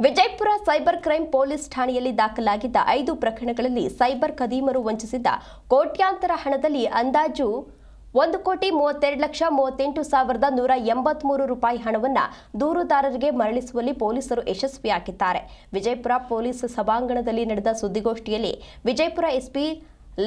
Vijayapura cyber crime police ಠಾಣೆಯಲ್ಲಿ ದಾಖಲಾಗಿದ್ದ 5 ಪ್ರಕರಣಗಳಲ್ಲಿ ಸೈಬರ್ ಕದೀಮರು ವಂಚಿಸಿದ್ದ ಕೋಟ್ಯಾಂತರ ಹಣದಲ್ಲಿ ಅಂದಾಜು 1,32,38,183 ರೂಪಾಯಿ ಹಣವನ್ನು ದೂರುದಾರರಿಗೆ ಮರಳಿಸುವಲ್ಲಿ ಪೊಲೀಸರು ಯಶಸ್ವಿಯಾಗಿದ್ದಾರೆ. ವಿಜಯಪುರ ಪೊಲೀಸ್ ಸಭಾಂಗಣದಲ್ಲಿ ನಡೆದ ಸುದ್ದಿಗೋಷ್ಠಿಯಲ್ಲಿ ವಿಜಯಪುರ ಎಸ್ಪಿ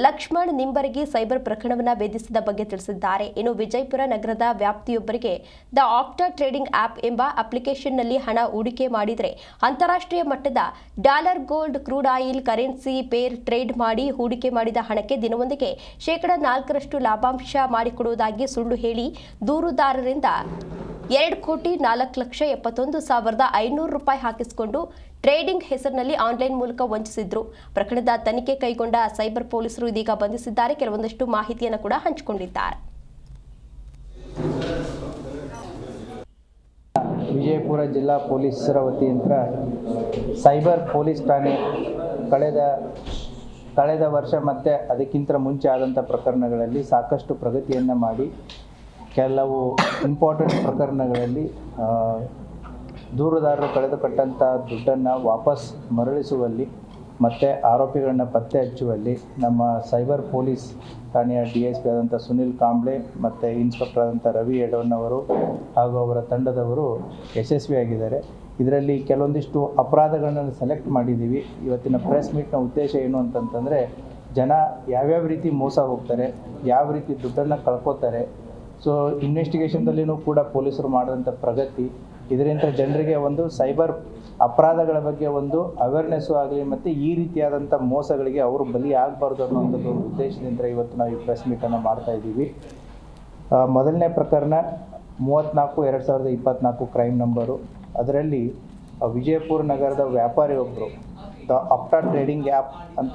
ಲಕ್ಷ್ಮಣ್ ನಿಂಬರಗಿ ಸೈಬರ್ ಪ್ರಕರಣವನ್ನು ಭೇದಿಸಿದ ಬಗ್ಗೆ ತಿಳಿಸಿದ್ದಾರೆ. ಇನ್ನು ವಿಜಯಪುರ ನಗರದ ವ್ಯಾಪ್ತಿಯೊಬ್ಬರಿಗೆ ದ ಆಪ್ಟಾ ಟ್ರೇಡಿಂಗ್ ಆಪ್ ಎಂಬ ಅಪ್ಲಿಕೇಶನ್ನಲ್ಲಿ ಹಣ ಹೂಡಿಕೆ ಮಾಡಿದರೆ ಅಂತಾರಾಷ್ಟ್ರೀಯ ಮಟ್ಟದ dollar, gold, crude oil, currency pair trade ಮಾಡಿ ಹೂಡಿಕೆ ಮಾಡಿದ ಹಣಕ್ಕೆ ದಿನವೊಂದಿಗೆ ಶೇಕಡಾ 4ರಷ್ಟು ಲಾಭಾಂಶ ಮಾಡಿಕೊಡುವುದಾಗಿ ಸುಳ್ಳು ಹೇಳಿ ದೂರುದಾರರಿಂದ 2,04,71,500 ರೂಪಾಯಿ ಹಾಕಿಸಿಕೊಂಡು ಟ್ರೇಡಿಂಗ್ ಹೆಸರಿನಲ್ಲಿ ಆನ್ಲೈನ್ ಮೂಲಕ ವಂಚಿಸಿದ್ರು. ಪ್ರಕರಣದ ತನಿಖೆ ಕೈಗೊಂಡ ಸೈಬರ್ ಪೊಲೀಸರು ಇದೀಗ ಬಂಧಿಸಿದ್ದಾರೆ. ಕೆಲವೊಂದಷ್ಟು ಮಾಹಿತಿಯನ್ನು ಕೂಡ ಹಂಚಿಕೊಂಡಿದ್ದಾರೆ. ವಿಜಯಪುರ ಜಿಲ್ಲಾ ಪೊಲೀಸರ ವತಿಯಿಂದ ಸೈಬರ್ ಪೊಲೀಸ್ ಠಾಣೆ ಕಳೆದ ವರ್ಷ ಮತ್ತು ಅದಕ್ಕಿಂತ ಮುಂಚೆ ಆದಂಥ ಪ್ರಕರಣಗಳಲ್ಲಿ ಸಾಕಷ್ಟು ಪ್ರಗತಿಯನ್ನು ಮಾಡಿ ಕೆಲವು ಇಂಪಾರ್ಟೆಂಟ್ ಪ್ರಕರಣಗಳಲ್ಲಿ ದೂರುದಾರರು ಕಳೆದುಕೊಟ್ಟಂಥ ದುಡ್ಡನ್ನು ವಾಪಸ್ ಮರಳಿಸುವಲ್ಲಿ ಮತ್ತು ಆರೋಪಿಗಳನ್ನ ಪತ್ತೆ ಹಚ್ಚುವಲ್ಲಿ ನಮ್ಮ ಸೈಬರ್ ಪೊಲೀಸ್ ಠಾಣೆಯ DSP ಆದಂಥ ಸುನಿಲ್ ಕಾಂಬ್ಳೆ ಮತ್ತು ಇನ್ಸ್ಪೆಕ್ಟರ್ ಆದಂಥ ರವಿ ಎಡವಣ್ಣವರು ಹಾಗೂ ಅವರ ತಂಡದವರು ಯಶಸ್ವಿಯಾಗಿದ್ದಾರೆ. ಇದರಲ್ಲಿ ಕೆಲವೊಂದಿಷ್ಟು ಅಪರಾಧಗಳನ್ನು ಸೆಲೆಕ್ಟ್ ಮಾಡಿದ್ದೀವಿ. ಇವತ್ತಿನ ಪ್ರೆಸ್ ಮೀಟ್ನ ಉದ್ದೇಶ ಏನು ಅಂತಂತಂದರೆ, ಜನ ಯಾವ್ಯಾವ ರೀತಿ ಮೋಸ ಹೋಗ್ತಾರೆ, ಯಾವ ರೀತಿ ದುಡ್ಡನ್ನು ಕಳ್ಕೊತಾರೆ, ಸೊ ಇನ್ವೆಸ್ಟಿಗೇಷನ್ದಲ್ಲಿಯೂ ಕೂಡ ಪೊಲೀಸರು ಮಾಡಿದಂಥ ಪ್ರಗತಿ, ಇದರಿಂದ ಜನರಿಗೆ ಒಂದು ಸೈಬರ್ ಅಪರಾಧಗಳ ಬಗ್ಗೆ ಒಂದು ಅವೇರ್ನೆಸ್ಸು ಆಗಲಿ ಮತ್ತು ಈ ರೀತಿಯಾದಂಥ ಮೋಸಗಳಿಗೆ ಅವರು ಬಲಿ ಆಗಬಾರ್ದು ಅನ್ನೋಂಥದ್ದು ಒಂದು ಉದ್ದೇಶದಿಂದ ಇವತ್ತು ನಾವು ಈ ಪ್ರೆಸ್ ಮೀಟನ್ನು ಮಾಡ್ತಾಯಿದ್ದೀವಿ. ಮೊದಲನೇ ಪ್ರಕರಣ 34/2024 ಕ್ರೈಮ್ ನಂಬರು. ಅದರಲ್ಲಿ ವಿಜಯಪುರ ನಗರದ ವ್ಯಾಪಾರಿ ಒಬ್ಬರು ದ ಆಪ್ಟಾ ಟ್ರೇಡಿಂಗ್ ಆ್ಯಪ್ ಅಂತ